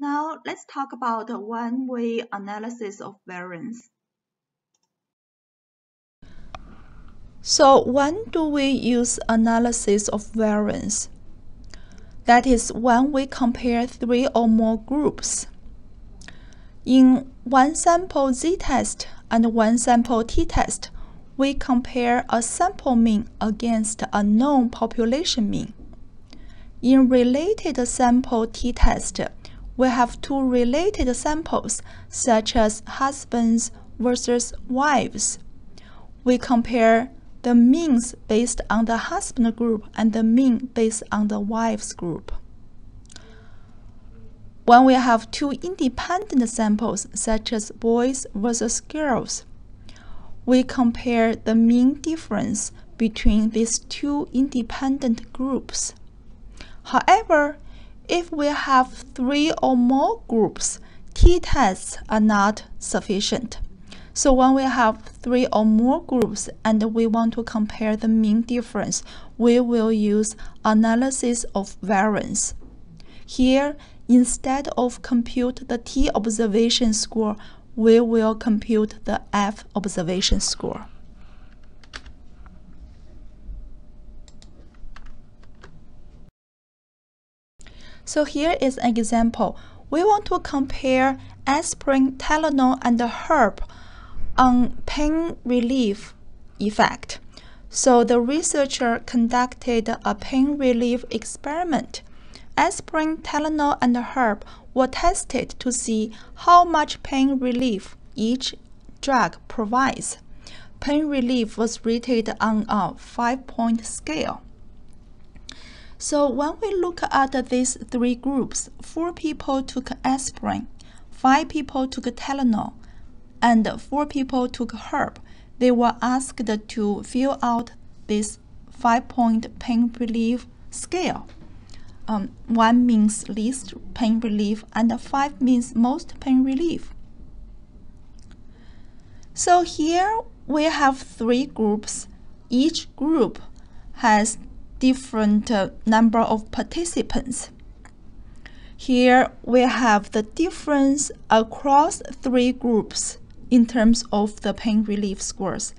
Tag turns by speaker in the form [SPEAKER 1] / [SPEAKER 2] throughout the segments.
[SPEAKER 1] Now let's talk about one-way analysis of variance.
[SPEAKER 2] So when do we use analysis of variance? That is when we compare 3 or more groups. In one sample z-test and one sample t-test, we compare a sample mean against a known population mean. In related sample t-test, we have two related samples, such as husbands versus wives. We compare the means based on the husband group and the mean based on the wives group. When we have two independent samples, such as boys versus girls, we compare the mean difference between these two independent groups. However, if we have 3 or more groups, t-tests are not sufficient. So when we have 3 or more groups and we want to compare the mean difference, we will use analysis of variance. Here, instead of compute the t observation score, we will compute the f observation score. So here is an example. We want to compare aspirin, Tylenol, and herb on pain relief effect. So the researcher conducted a pain relief experiment. Aspirin, Tylenol, and herb were tested to see how much pain relief each drug provides. Pain relief was rated on a 5-point scale. So when we look at these 3 groups, 4 people took aspirin, 5 people took Tylenol, and 4 people took herb. They were asked to fill out this 5-point pain relief scale. 1 means least pain relief and 5 means most pain relief. So here we have 3 groups. Each group has different number of participants. Here we have the difference across 3 groups in terms of the pain relief scores.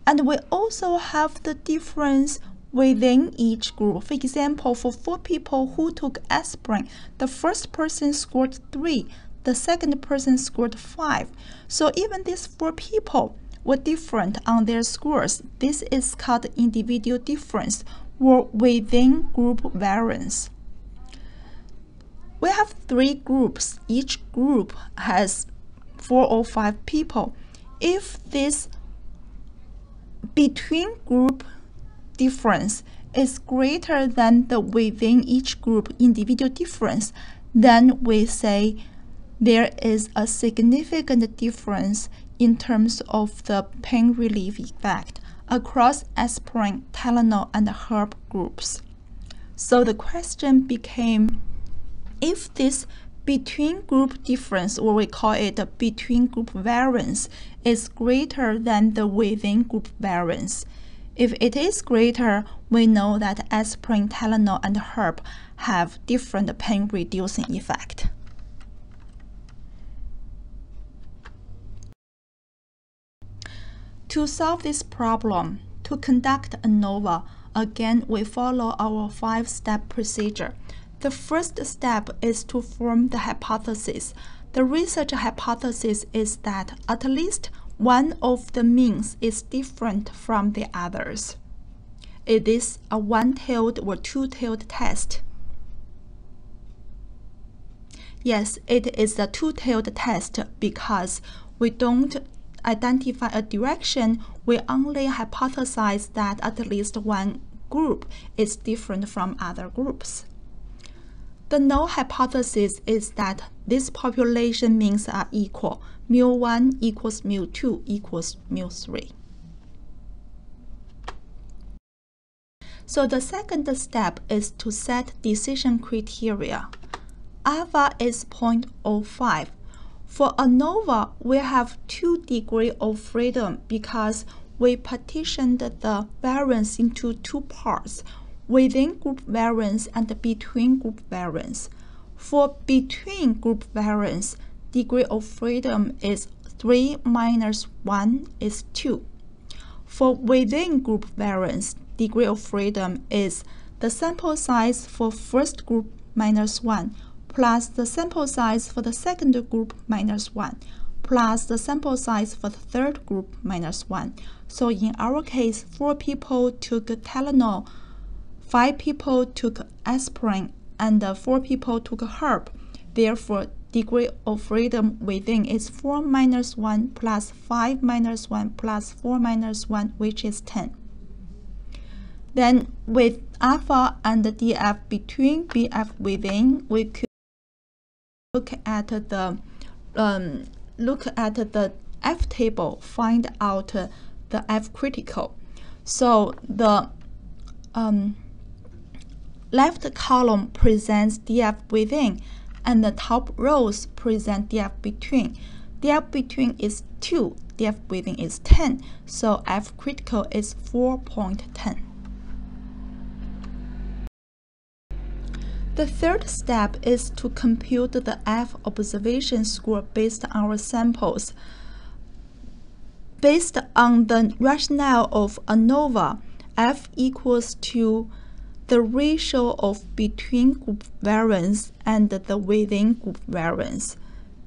[SPEAKER 2] And we also have the difference within each group. For example, for 4 people who took aspirin, the first person scored 3, the second person scored 5. So even these 4 people were different on their scores. This is called individual difference, or within group variance. We have 3 groups. Each group has 4 or 5 people. If this between group difference is greater than the within each group individual difference, then we say there is a significant difference in terms of the pain relief effect across aspirin, Tylenol, and herb groups. So the question became, if this between group difference, or we call it between group variance, is greater than the within group variance. If it is greater, we know that aspirin, Tylenol, and herb have different pain reducing effect. To solve this problem, to conduct ANOVA, again we follow our 5-step procedure. The first step is to form the hypothesis. The research hypothesis is that at least one of the means is different from the others. It is a one-tailed or two-tailed test. Yes, it is a two-tailed test because we don't identify a direction, we only hypothesize that at least one group is different from other groups. The null hypothesis is that these population means are equal. mu1 equals mu2 equals mu3. So the second step is to set decision criteria. Alpha is 0.05. For ANOVA, we have 2 degrees of freedom because we partitioned the variance into 2 parts, within group variance and between group variance. For between group variance, degree of freedom is 3 minus 1 is 2. For within group variance, degree of freedom is the sample size for first group minus 1 plus the sample size for the second group minus 1 plus the sample size for the third group minus 1. So in our case, 4 people took Tylenol, 5 people took aspirin, and 4 people took herb. Therefore, degree of freedom within is 4 minus 1 plus 5 minus 1 plus 4 minus 1, which is 10. Then with alpha and DF between, BF within, we could look at the F table, find out the F critical. So the left column presents DF within, and the top rows present DF between. DF between is 2, DF within is 10, so F critical is 4.10. The third step is to compute the F observation score based on our samples. Based on the rationale of ANOVA, F equals to the ratio of between group variance and the within group variance.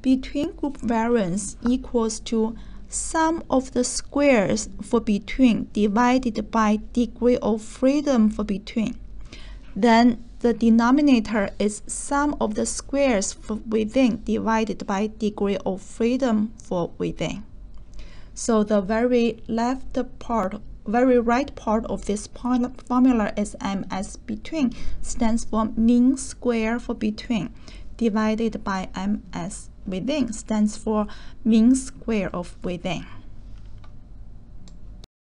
[SPEAKER 2] Between group variance equals to sum of the squares for between divided by degree of freedom for between. Then the denominator is sum of the squares for within divided by degree of freedom for within. So the very right part of this formula is M as between, stands for mean square for between, divided by M as within, stands for mean square of within.